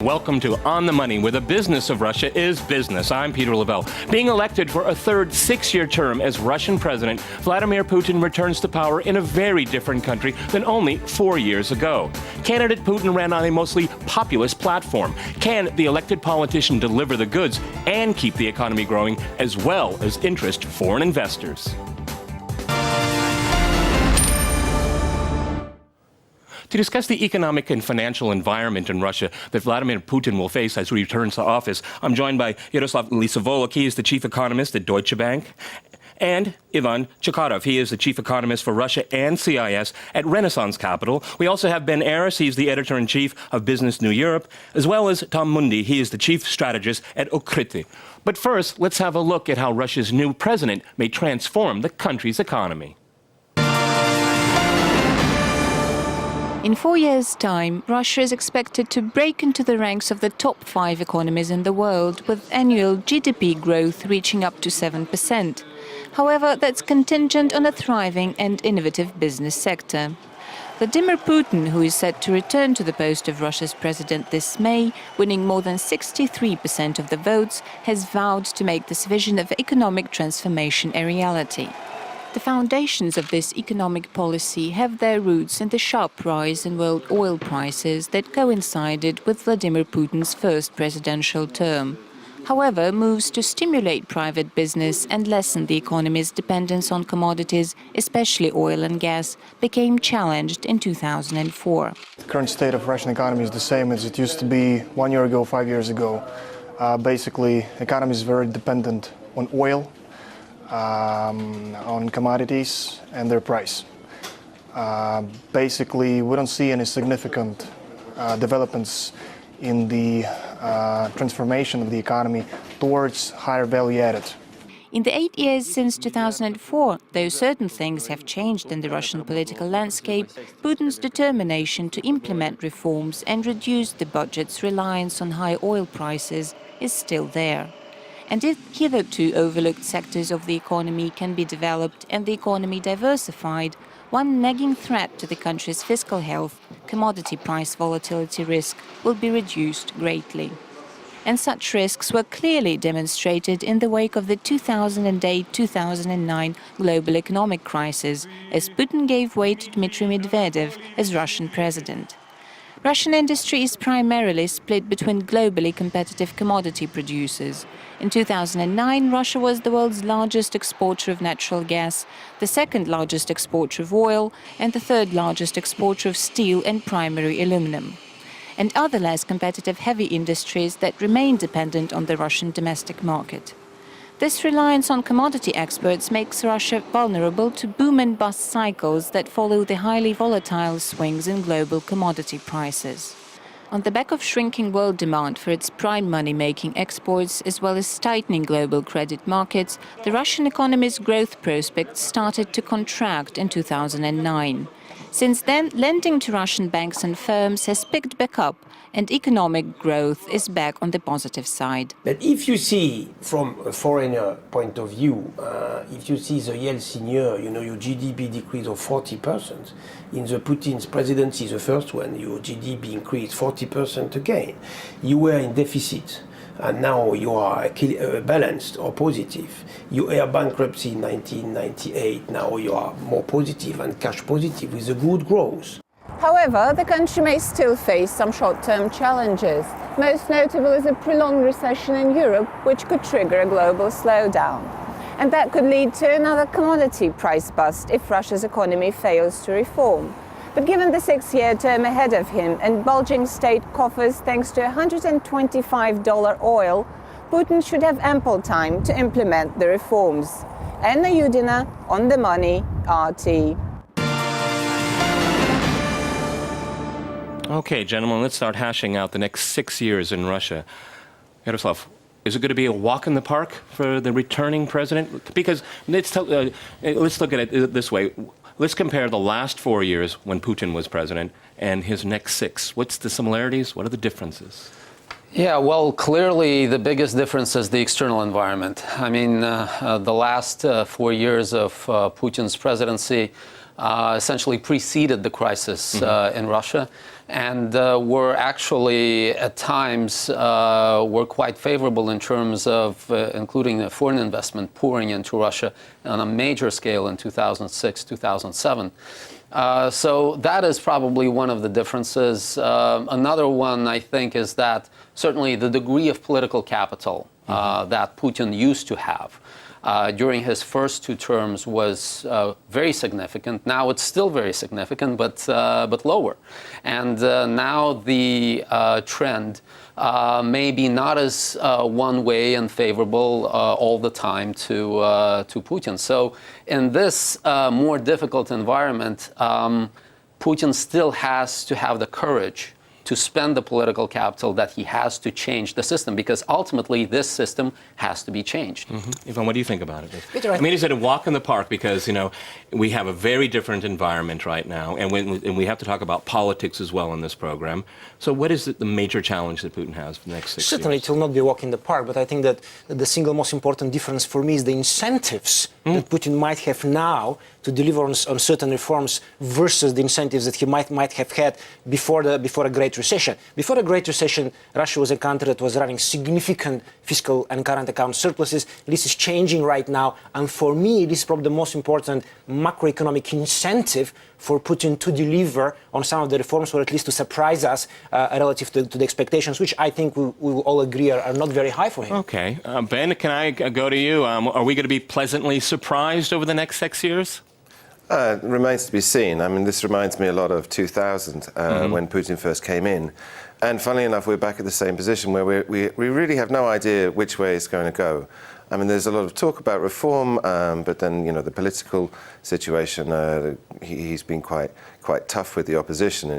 Welcome to On the Money, where the business of Russia is business. I'm Peter Lavelle. Being elected for a third six-year term as Russian president, Vladimir Putin returns to power in a very different country than only 4 years ago. Candidate Putin ran on a mostly populist platform. Can the elected politician deliver the goods and keep the economy growing, as well as interest foreign investors? To discuss the economic and financial environment in Russia that Vladimir Putin will face as he returns to office, I'm joined by Yaroslav Lisavolok. He is the chief economist at Deutsche Bank, and Ivan Chekharov. He is the chief economist for Russia and CIS at Renaissance Capital. We also have Ben Aris. He's the editor-in-chief of Business New Europe, as well as Tom Mundi. He is the chief strategist at Okriti. But first, let's have a look at how Russia's new president may transform the country's economy. In 4 years' time, Russia is expected to break into the ranks of the top 5 economies in the world, with annual GDP growth reaching up to 7%. However, that's contingent on a thriving and innovative business sector. Vladimir Putin, who is set to return to the post of Russia's president this May, winning more than 63% of the votes, has vowed to make this vision of economic transformation a reality. The foundations of this economic policy have their roots in the sharp rise in world oil prices that coincided with Vladimir Putin's first presidential term. However, moves to stimulate private business and lessen the economy's dependence on commodities, especially oil and gas, became challenged in 2004. The current state of Russian economy is the same as it used to be 1 year ago, 5 years ago. Basically, the economy is very dependent on oil, on commodities and their price. Basically, we don't see any significant developments in the transformation of the economy towards higher value added. In the 8 years since 2004, though certain things have changed in the Russian political landscape, Putin's determination to implement reforms and reduce the budget's reliance on high oil prices is still there. And if hitherto overlooked sectors of the economy can be developed and the economy diversified, one nagging threat to the country's fiscal health, commodity price volatility risk, will be reduced greatly. And such risks were clearly demonstrated in the wake of the 2008-2009 global economic crisis, as Putin gave way to Dmitry Medvedev as Russian president. Russian industry is primarily split between globally competitive commodity producers. In 2009, Russia was the world's largest exporter of natural gas, the second largest exporter of oil, and the third largest exporter of steel and primary aluminum, and other less competitive heavy industries that remain dependent on the Russian domestic market. This reliance on commodity exports makes Russia vulnerable to boom and bust cycles that follow the highly volatile swings in global commodity prices. On the back of shrinking world demand for its prime money-making exports, as well as tightening global credit markets, the Russian economy's growth prospects started to contract in 2009. Since then, lending to Russian banks and firms has picked back up, and economic growth is back on the positive side. But if you see, from a foreigner point of view, if you see the Yeltsin year, your GDP decrease of 40%. In the Putin's presidency, the first one, your GDP increased 40% again. You were in deficit, and now you are balanced or positive. You were bankruptcy in 1998, now you are more positive and cash positive with a good growth. However, the country may still face some short-term challenges. Most notable is a prolonged recession in Europe, which could trigger a global slowdown. And that could lead to another commodity price bust if Russia's economy fails to reform. But given the 6-year term ahead of him and bulging state coffers thanks to $125 oil, Putin should have ample time to implement the reforms. Anna Yudina, On the Money, RT. Okay, gentlemen, let's start hashing out the next 6 years in Russia. Yaroslav, is it going to be a walk in the park for the returning president? Because let's look at it this way. Let's compare the last 4 years when Putin was president and his next 6. What's the similarities? What are the differences? Yeah, well, clearly the biggest difference is the external environment. I mean, the last 4 years of Putin's presidency essentially preceded the crisis in Russia. and were actually at times were quite favorable in terms of including foreign investment pouring into Russia on a major scale in 2006, 2007. So that is probably one of the differences. Another one, I think, is that certainly the degree of political capital that Putin used to have during his first two terms was very significant. Now it's still very significant, but lower. And now the trend may be not as one-way and favorable all the time to Putin. So in this more difficult environment, Putin still has to have the courage to spend the political capital that he has to change the system, because ultimately this system has to be changed. Ivan, what do you think about it? I mean, is it a walk in the park? Because, you know, we have a very different environment right now, and we have to talk about politics as well in this program. So what is the major challenge that Putin has for the next 6 years? Certainly it will not be a walk in the park, but I think that the single most important difference for me is the incentives that Putin might have now to deliver on certain reforms versus the incentives that he might have had before a Great Recession. Before the Great Recession, Russia was a country that was running significant fiscal and current account surpluses. This is changing right now, and for me, this is probably the most important macroeconomic incentive for Putin to deliver on some of the reforms, or at least to surprise us relative to the expectations, which I think we will all agree are not very high for him. Okay. Ben, can I go to you? Are we going to be pleasantly surprised over the next 6 years? It remains to be seen. I mean, this reminds me a lot of 2000 when Putin first came in. And funnily enough, we're back at the same position where we really have no idea which way it's going to go. I mean, there's a lot of talk about reform, but then, you know, the political situation, he's been quite tough with the opposition.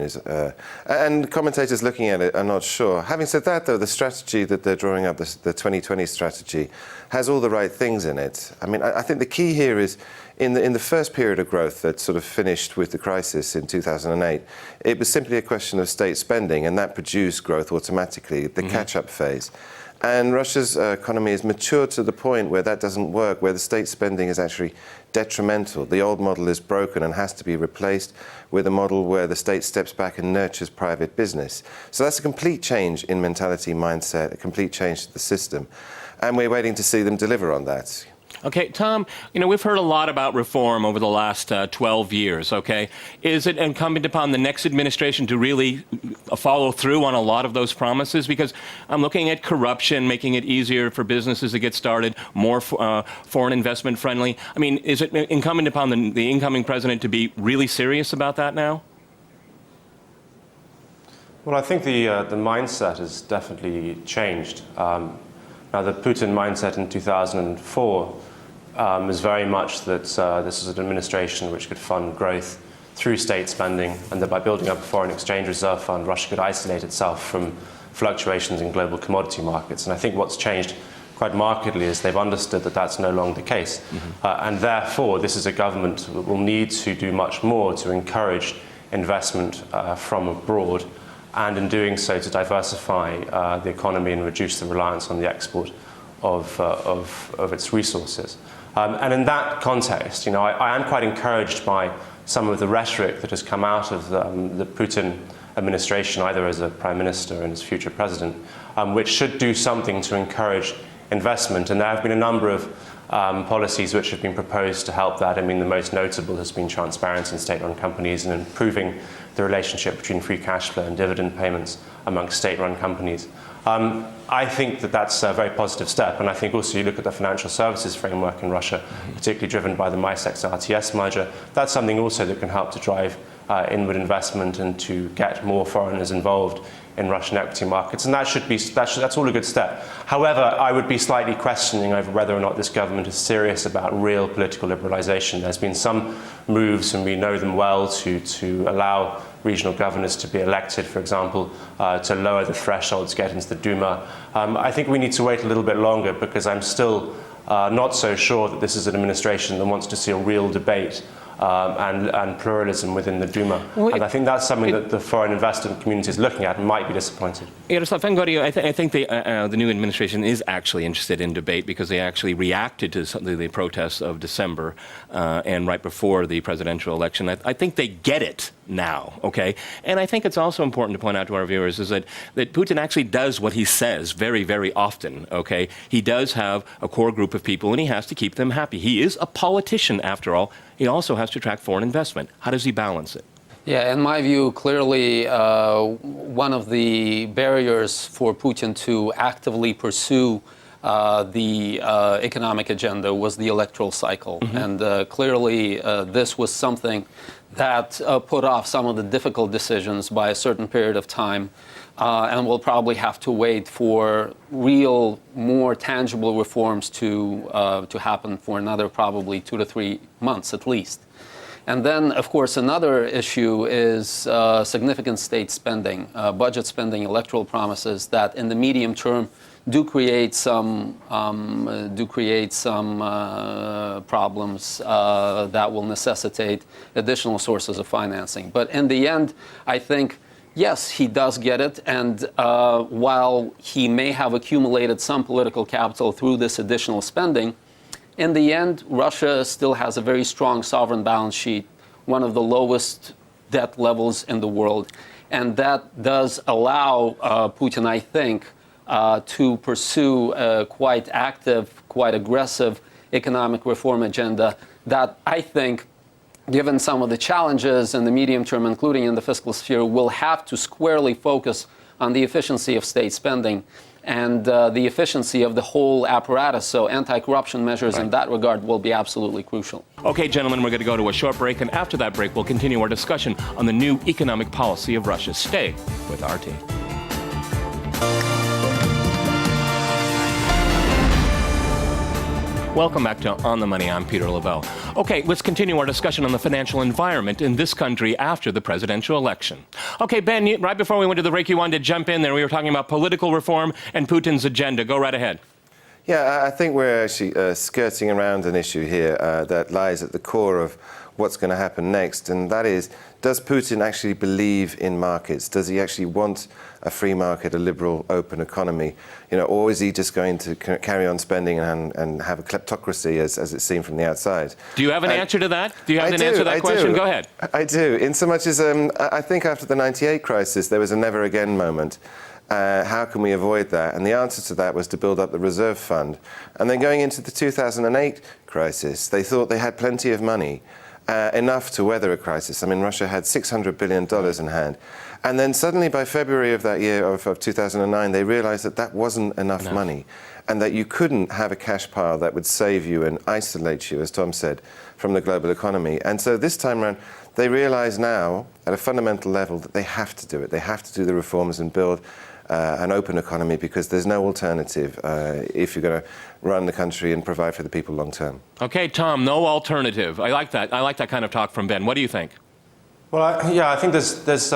And commentators looking at it are not sure. Having said that, though, the strategy that they're drawing up, the 2020 strategy, has all the right things in it. I mean, I think the key here is in the first period of growth that sort of finished with the crisis in 2008, it was simply a question of state spending, and that produced growth automatically, the catch-up phase. And Russia's economy has matured to the point where that doesn't work, where the state spending is actually detrimental. The old model is broken and has to be replaced with a model where the state steps back and nurtures private business. So that's a complete change in mentality, mindset, a complete change to the system. And we're waiting to see them deliver on that. Okay, Tom, you know, we've heard a lot about reform over the last 12 years, okay? Is it incumbent upon the next administration to really follow through on a lot of those promises? Because I'm looking at corruption, making it easier for businesses to get started, more foreign investment friendly. I mean, is it incumbent upon the incoming president to be really serious about that now? Well, I think the mindset has definitely changed. Now, the Putin mindset in 2004 is very much that this is an administration which could fund growth through state spending, and that by building up a foreign exchange reserve fund, Russia could isolate itself from fluctuations in global commodity markets. And I think what's changed quite markedly is they've understood that that's no longer the case. And therefore, this is a government that will need to do much more to encourage investment from abroad, and in doing so to diversify the economy and reduce the reliance on the export of its resources. And in that context, you know, I am quite encouraged by some of the rhetoric that has come out of the Putin administration, either as a prime minister and as future president, which should do something to encourage investment. And there have been a number of policies which have been proposed to help that. I mean, the most notable has been transparency in state-run companies and improving the relationship between free cash flow and dividend payments amongst state-run companies. I think that that's a very positive step, and I think also you look at the financial services framework in Russia, particularly driven by the MISEX RTS merger, that's something also that can help to drive inward investment and to get more foreigners involved in Russian equity markets, and that's all a good step. However, I would be slightly questioning over whether or not this government is serious about real political liberalisation. There's been some moves, and we know them well, to allow regional governors to be elected, for example, to lower the thresholds to get into the Duma. I think we need to wait a little bit longer, because I'm still not so sure that this is an administration that wants to see a real debate and pluralism within the Duma. And I think that's something that the foreign investment community is looking at and might be disappointed. Yaroslav, if I can go to you, I think the new administration is actually interested in debate because they actually reacted to some of the protests of December and right before the presidential election. I think they get it now, okay? And I think it's also important to point out to our viewers is that Putin actually does what he says very, very often, okay? He does have a core group of people and he has to keep them happy. He is a politician, after all. He also has to attract foreign investment. How does he balance it? Yeah, in my view, clearly one of the barriers for Putin to actively pursue the economic agenda was the electoral cycle. And clearly this was something that put off some of the difficult decisions by a certain period of time. And we'll probably have to wait for real, more tangible reforms to happen for another probably 2 to 3 months at least. And then, of course, another issue is significant state spending, budget spending, electoral promises that in the medium term do create some problems that will necessitate additional sources of financing. But in the end, I think, yes, he does get it, and while he may have accumulated some political capital through this additional spending, in the end, Russia still has a very strong sovereign balance sheet, one of the lowest debt levels in the world, and that does allow Putin, I think, to pursue a quite active, quite aggressive economic reform agenda that I think, given some of the challenges in the medium term, including in the fiscal sphere, will have to squarely focus on the efficiency of state spending and the efficiency of the whole apparatus. So anti-corruption measures in that regard will be absolutely crucial. Okay, gentlemen, we're going to go to a short break, and after that break, we'll continue our discussion on the new economic policy of Russia. Stay with RT. Welcome back to On the Money. I'm Peter Lavelle. Okay, let's continue our discussion on the financial environment in this country after the presidential election. Okay, Ben, right before we went to the break, you wanted to jump in there. We were talking about political reform and Putin's agenda. Go right ahead. Yeah, I think we're actually skirting around an issue here that lies at the core of what's going to happen next, and that is, does Putin actually believe in markets? Does he actually want a free market, a liberal, open economy? Or is he just going to carry on spending and have a kleptocracy as it seemed from the outside? Do you have an answer to that? Do you have an answer to that question? Go ahead. I do, in so much as I think after the '98 crisis, there was a never again moment. How can we avoid that? And the answer to that was to build up the reserve fund. And then going into the 2008 crisis, they thought they had plenty of money, enough to weather a crisis. I mean, Russia had $600 billion in hand. And then suddenly by February of that year, of 2009, they realized that that wasn't enough money, and that you couldn't have a cash pile that would save you and isolate you, as Tom said, from the global economy. And so this time around, they realize now, at a fundamental level, that they have to do it. They have to do the reforms and build an open economy, because there's no alternative if you're going to run the country and provide for the people long term. Okay, Tom, no alternative. I like that. I like that kind of talk from Ben. What do you think? Well, I think there's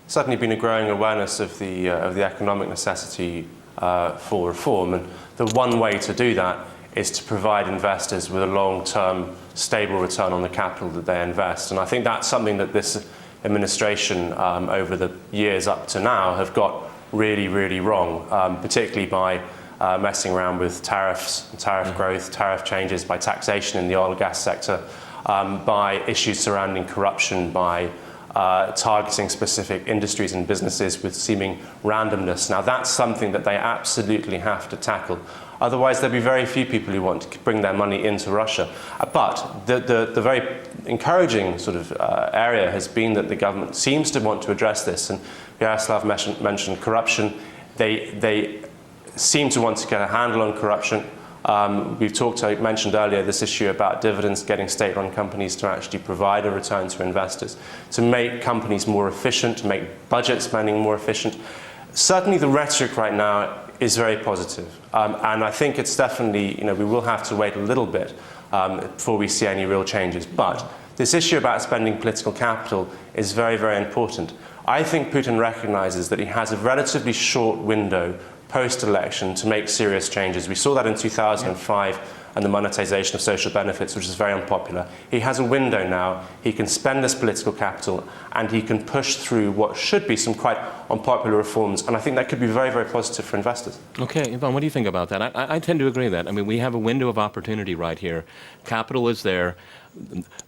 certainly been a growing awareness of the economic necessity for reform, and the one way to do that is to provide investors with a long-term, stable return on the capital that they invest. And I think that's something that this administration, over the years up to now, have got really, really wrong, particularly by messing around with tariffs, tariff growth, tariff changes, by taxation in the oil and gas sector, by issues surrounding corruption, by targeting specific industries and businesses with seeming randomness. Now, that's something that they absolutely have to tackle. Otherwise, there'll be very few people who want to bring their money into Russia. But the very encouraging sort of area has been that the government seems to want to address this. And Yaroslav mentioned corruption. They seem to want to get a handle on corruption. I mentioned earlier this issue about dividends, getting state-run companies to actually provide a return to investors, to make companies more efficient, to make budget spending more efficient. Certainly the rhetoric right now is very positive. And I think it's definitely, we will have to wait a little bit before we see any real changes. But this issue about spending political capital is very, very important. I think Putin recognizes that he has a relatively short window post-election to make serious changes. We saw that in 2005 and the monetization of social benefits, which is very unpopular. He has a window now. He can spend this political capital and he can push through what should be some quite unpopular reforms. And I think that could be very, very positive for investors. Okay, Ivan, what do you think about that? I tend to agree with that. I mean, we have a window of opportunity right here. Capital is there.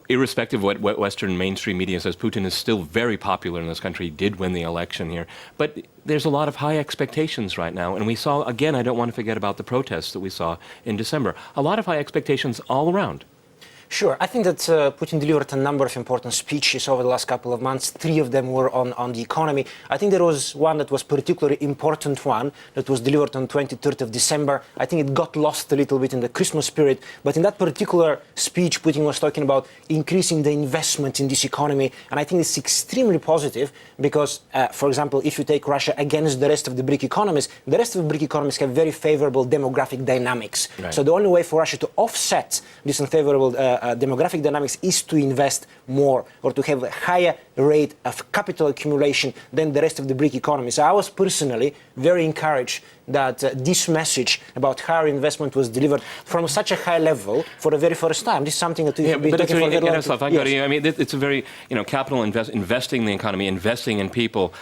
Irrespective of what Western mainstream media says, Putin is still very popular in this country. He did win the election here. But there's a lot of high expectations right now. And we saw, again, I don't want to forget about the protests that we saw in December. A lot of high expectations all around. Sure. I think that Putin delivered a number of important speeches over the last couple of months. 3 of them were on the economy. I think there was one that was particularly important one that was delivered on 23rd of December. I think it got lost a little bit in the Christmas spirit. But in that particular speech, Putin was talking about increasing the investment in this economy. And I think it's extremely positive because, for example, if you take Russia against the rest of the BRIC economies, the rest of the BRIC economies have very favorable demographic dynamics. Right. So the only way for Russia to offset this unfavorable demographic dynamics is to invest more or to have a higher rate of capital accumulation than the rest of the BRIC economies. I was personally very encouraged that this message about higher investment was delivered from such a high level for the very first time. This is something that we have been talking for a very long time. Yes. I mean, it's a very, capital investing in the economy, investing in people.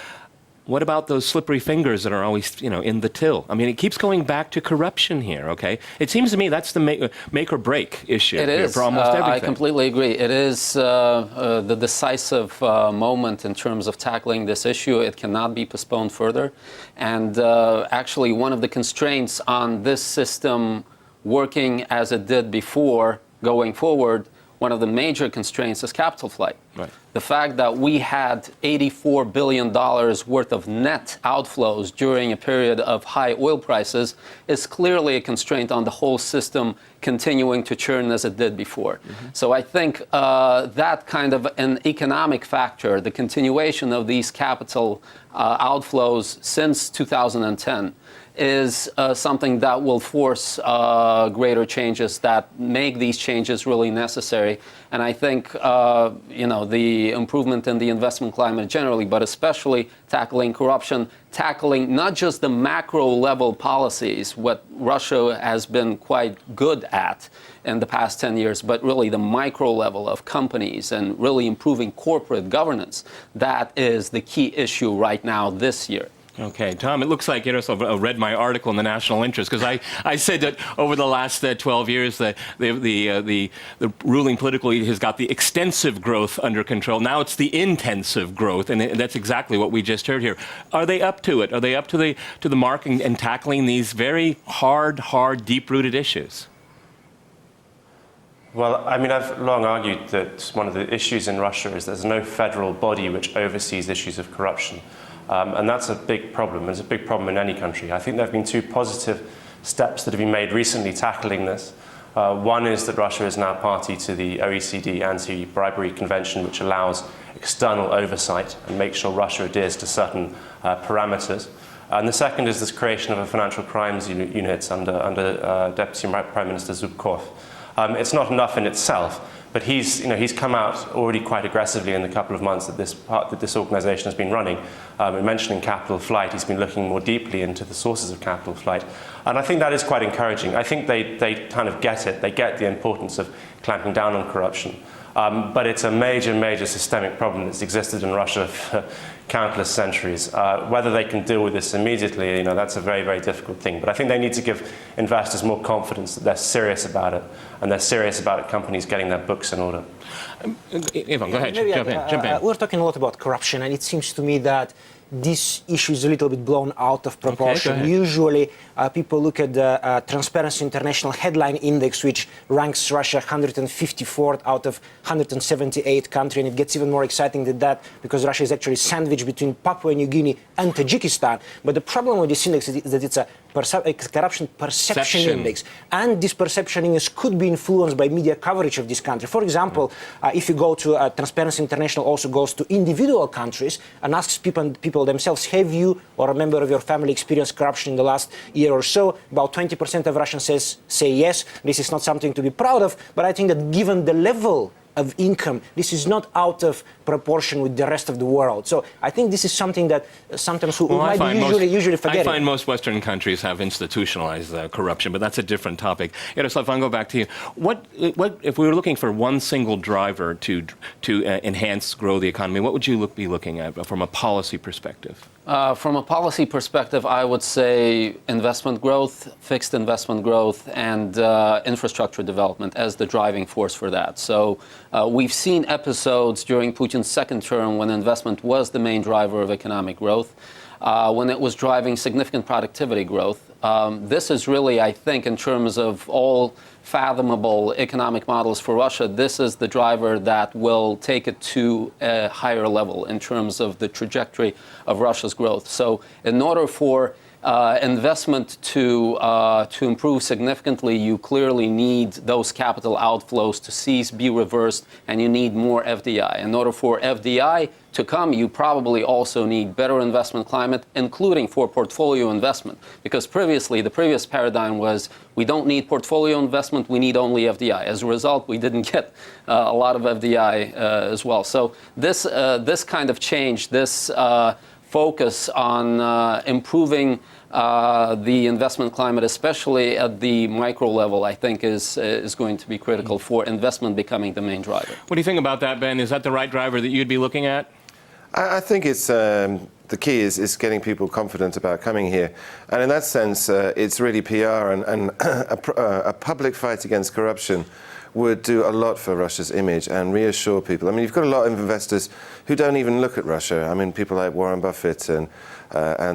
What about those slippery fingers that are always, in the till? I mean, it keeps going back to corruption here, okay? It seems to me that's the make or break issue here for almost everything. I completely agree. It is the decisive moment in terms of tackling this issue. It cannot be postponed further. And actually, one of the constraints on this system working as it did before, going forward, one of the major constraints is capital flight. Right. The fact that we had $84 billion worth of net outflows during a period of high oil prices is clearly a constraint on the whole system continuing to churn as it did before. Mm-hmm. So I think that kind of an economic factor, the continuation of these capital outflows since 2010, is something that will force greater changes that make these changes really necessary. And I think, the improvement in the investment climate generally, but especially tackling corruption, tackling not just the macro level policies, what Russia has been quite good at in the past 10 years, but really the micro level of companies and really improving corporate governance. That is the key issue right now this year. Okay, Tom, it looks like Yaroslav read my article in the National Interest, because I said that over the last 12 years, the ruling political elite has got the extensive growth under control. Now it's the intensive growth, and that's exactly what we just heard here. Are they up to it? Are they up to the mark and tackling these very hard, deep-rooted issues? Well, I mean, I've long argued that one of the issues in Russia is there's no federal body which oversees issues of corruption. And that's a big problem. It's a big problem in any country. I think there have been 2 positive steps that have been made recently tackling this. One is that Russia is now party to the OECD Anti-Bribery Convention, which allows external oversight and makes sure Russia adheres to certain parameters. And the second is this creation of a financial crimes unit under Deputy Prime Minister Zubkov. It's not enough in itself, but he's come out already quite aggressively in the couple of months that this organisation has been running. Mentioning capital flight, he's been looking more deeply into the sources of capital flight, and I think that is quite encouraging. I think they kind of get it. They get the importance of clamping down on corruption, but it's a major systemic problem that's existed in Russia for countless centuries. Whether they can deal with this immediately, that's a very difficult thing. But I think they need to give investors more confidence that they're serious about it, and they're serious about companies getting their books in order. Ivan, go ahead. Jump in. We're talking a lot about corruption, and it seems to me that this issue is a little bit blown out of proportion. Okay, usually, people look at the Transparency International headline index, which ranks Russia 154th out of 178 countries, and it gets even more exciting than that because Russia is actually sandwiched between Papua New Guinea and Tajikistan. But the problem with this index is that it's a corruption perception index, and this perception index could be influenced by media coverage of this country. For example, if you go to Transparency International, also goes to individual countries and asks people themselves, have you or a member of your family experienced corruption in the last year or so? About 20% of Russians say yes. This is not something to be proud of, but I think that given the level of income. This is not out of proportion with the rest of the world. So I think this is something that sometimes we might be usually forgetting. I find most Western countries have institutionalized corruption, but that's a different topic. Yaroslav, I'll go back to you. What if we were looking for one single driver to enhance, grow the economy? What would you be looking at from a policy perspective? From a policy perspective, I would say investment growth, fixed investment growth, and infrastructure development as the driving force for that. So we've seen episodes during Putin's second term when investment was the main driver of economic growth, when it was driving significant productivity growth. This is really, I think, in terms of all fathomable economic models for Russia, this is the driver that will take it to a higher level in terms of the trajectory of Russia's growth. So in order for investment to improve significantly, you clearly need those capital outflows to cease, be reversed, and you need more FDI. In order for FDI to come, you probably also need better investment climate, including for portfolio investment. Because previously, the previous paradigm was we don't need portfolio investment, we need only FDI. As a result, we didn't get a lot of FDI as well. So this kind of change, this focus on improving the investment climate, especially at the micro level, I think is going to be critical for investment becoming the main driver. What do you think about that, Ben? Is that the right driver that you'd be looking at? I think it's the key is getting people confident about coming here, and in that sense, it's really PR and a public fight against corruption would do a lot for Russia's image and reassure people. I mean, you've got a lot of investors who don't even look at Russia. I mean, people like Warren Buffett and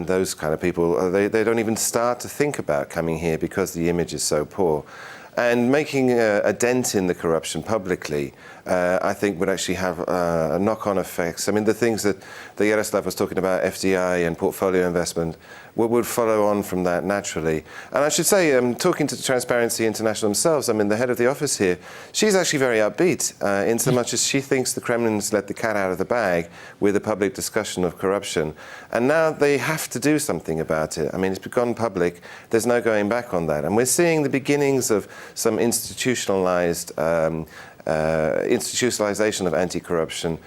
those kind of people, they don't even start to think about coming here because the image is so poor. And making a dent in the corruption publicly, I think would actually have knock-on effects. I mean, the things that Yaroslav was talking about, FDI and portfolio investment, would follow on from that naturally. And I should say, talking to Transparency International themselves, I mean, the head of the office here, she's actually very upbeat in so much as she thinks the Kremlin's let the cat out of the bag with the public discussion of corruption. And now they have to do something about it. I mean, it's gone public. There's no going back on that. And we're seeing the beginnings of some institutionalization of anti-corruption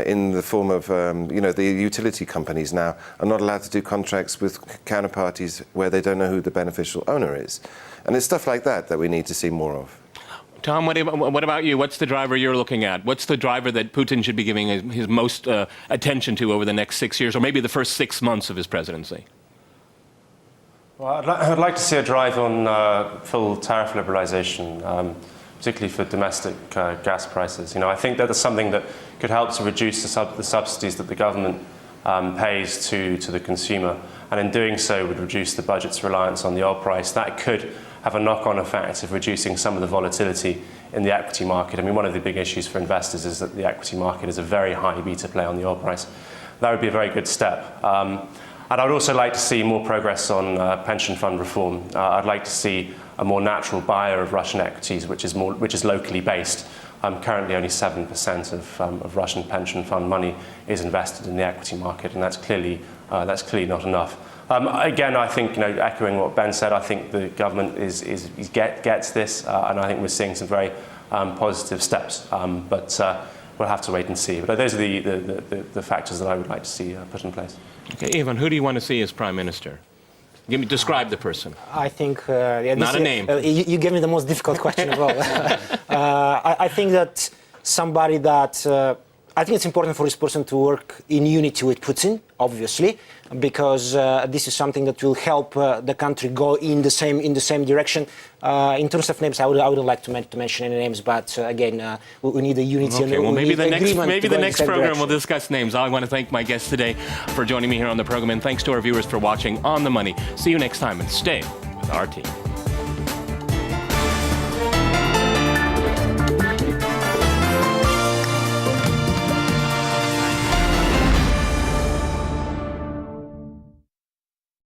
in the form of, the utility companies now are not allowed to do contracts with counterparties where they don't know who the beneficial owner is. And it's stuff like that that we need to see more of. Tom, what about you? What's the driver you're looking at? What's the driver that Putin should be giving his most attention to over the next 6 years, or maybe the first 6 months of his presidency? Well, I'd like to see a drive on full tariff liberalization, particularly for domestic gas prices. I think that is something that could help to reduce the subsidies that the government pays to the consumer, and in doing so would reduce the budget's reliance on the oil price. That could have a knock-on effect of reducing some of the volatility in the equity market. I mean, one of the big issues for investors is that the equity market is a very high beta play on the oil price. That would be a very good step. And I'd also like to see more progress on pension fund reform. I'd like to see a more natural buyer of Russian equities, which is locally based. Currently, only 7% of Russian pension fund money is invested in the equity market, and that's clearly not enough. Again, I think, echoing what Ben said, I think the government gets this, and I think we're seeing some very positive steps. But we'll have to wait and see. But those are the factors that I would like to see put in place. Okay, Ivan, who do you want to see as prime minister? Describe the person. I think... Not a name. You gave me the most difficult question of all. I think that somebody that... I think it's important for this person to work in unity with Putin, obviously, because this is something that will help the country go in the same direction. In terms of names, I wouldn't like to mention any names, but again, we need a unity. Okay, well, maybe the next program we'll discuss names. I want to thank my guests today for joining me here on the program, and thanks to our viewers for watching On the Money. See you next time, and stay with RT.